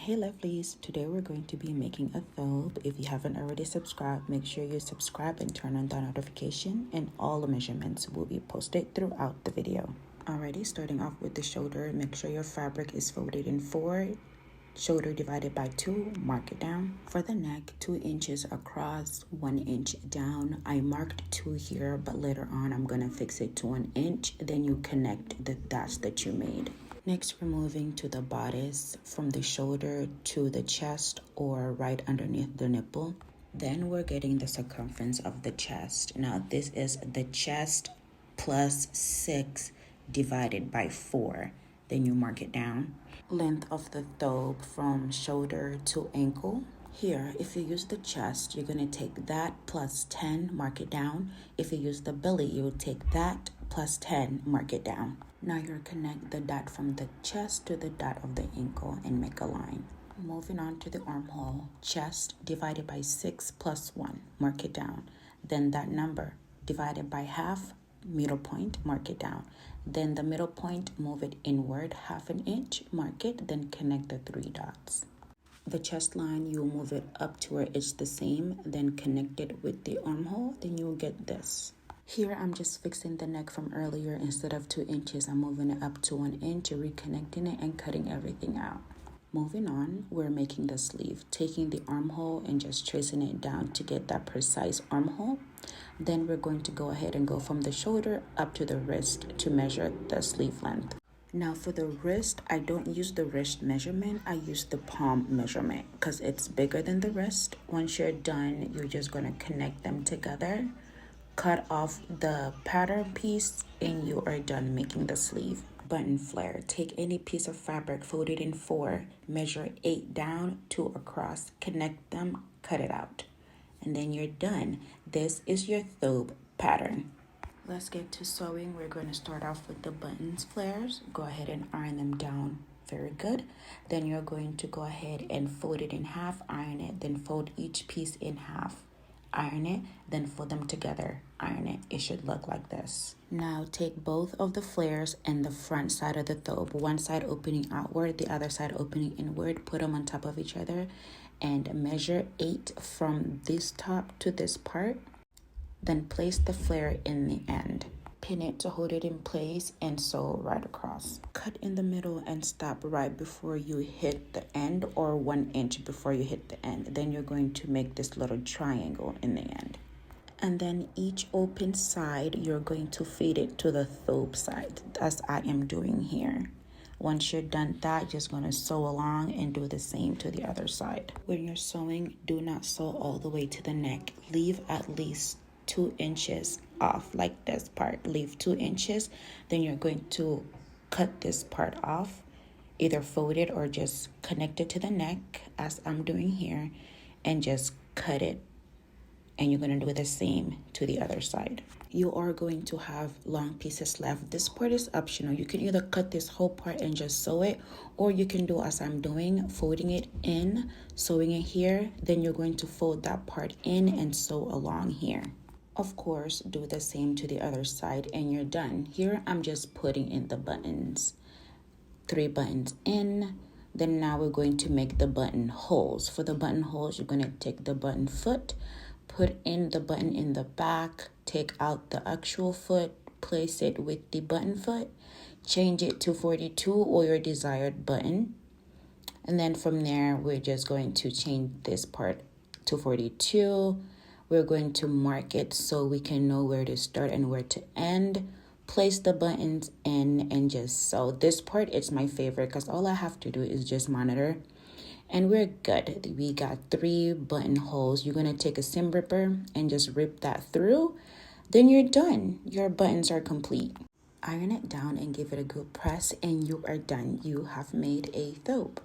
Hey lovelies, today we're going to be making a thobe. If you haven't already subscribed, make sure you subscribe and turn on the notification, and all the measurements will be posted throughout the video. Alrighty, starting off with the shoulder, make sure your fabric is folded in 4, shoulder divided by 2, mark it down. For the neck, 2 inches across, 1 inch down. I marked 2 here, but later on I'm gonna fix it to 1 inch. Then you connect the dots that you made. Next, we're moving to the bodice from the shoulder to the chest or right underneath the nipple. Then we're getting the circumference of the chest. Now this is the chest plus 6 divided by 4. Then you mark it down. Length of the thobe from shoulder to ankle. Here, if you use the chest, you're going to take that plus 10, mark it down. If you use the belly, you will take that plus 10, mark it down. Now you'll connect the dot from the chest to the dot of the ankle and make a line. Moving on to the armhole, chest divided by 6 plus 1, mark it down. Then that number divided by half, middle point, mark it down. Then the middle point, move it inward 1/2 inch, mark it, then connect the 3 dots. The chest line, you'll move it up to where it's the same, then connect it with the armhole, then you'll get this. Here, I'm just fixing the neck from earlier. Instead of 2 inches, I'm moving it up to 1 inch, reconnecting it and cutting everything out. Moving on, we're making the sleeve, taking the armhole and just tracing it down to get that precise armhole. Then we're going to go ahead and go from the shoulder up to the wrist to measure the sleeve length. Now for the wrist, I don't use the wrist measurement, I use the palm measurement because it's bigger than the wrist. Once you're done, you're just going to connect them together, cut off the pattern piece, and you are done making the sleeve. Button flare, take any piece of fabric, fold it in 4, measure 8 down, 2 across, connect them, cut it out, and then you're done. This is your thobe pattern. Let's get to sewing. We're going to start off with the buttons flares. Go ahead and iron them down. Very good. Then you're going to go ahead and fold it in half, iron it, then fold each piece in half. Iron it, then fold them together, iron it. It should look like this. Now take both of the flares and the front side of the thobe, one side opening outward, the other side opening inward, put them on top of each other and measure 8 from this top to this part. Then place the flare in the end. Pin it to hold it in place and sew right across. Cut in the middle and stop right before you hit the end, or 1 inch before you hit the end. Then you're going to make this little triangle in the end. And then each open side, you're going to feed it to the thobe side, as I am doing here. Once you're done that, just going to sew along and do the same to the other side. When you're sewing, do not sew all the way to the neck. Leave at least 2 inches off, like this part. Leave 2 inches. Then you're going to cut this part off, either fold it or just connect it to the neck, as I'm doing here, and just cut it. And you're going to do the same to the other side. You are going to have long pieces left. This part is optional. You can either cut this whole part and just sew it, or you can do as I'm doing, folding it in, sewing it here. Then you're going to fold that part in and sew along here. Of course, do the same to the other side and you're done. Here, I'm just putting in the buttons. 3 buttons in. Then now we're going to make the button holes. For the button holes, you're going to take the button foot, put in the button in the back, take out the actual foot, place it with the button foot, change it to 42 or your desired button. And then from there, we're just going to change this part to 42. We're going to mark it so we can know where to start and where to end. Place the buttons in and just sew. This part is my favorite because all I have to do is just monitor. And we're good. We got 3 buttonholes. You're going to take a seam ripper and just rip that through. Then you're done. Your buttons are complete. Iron it down and give it a good press and you are done. You have made a thobe.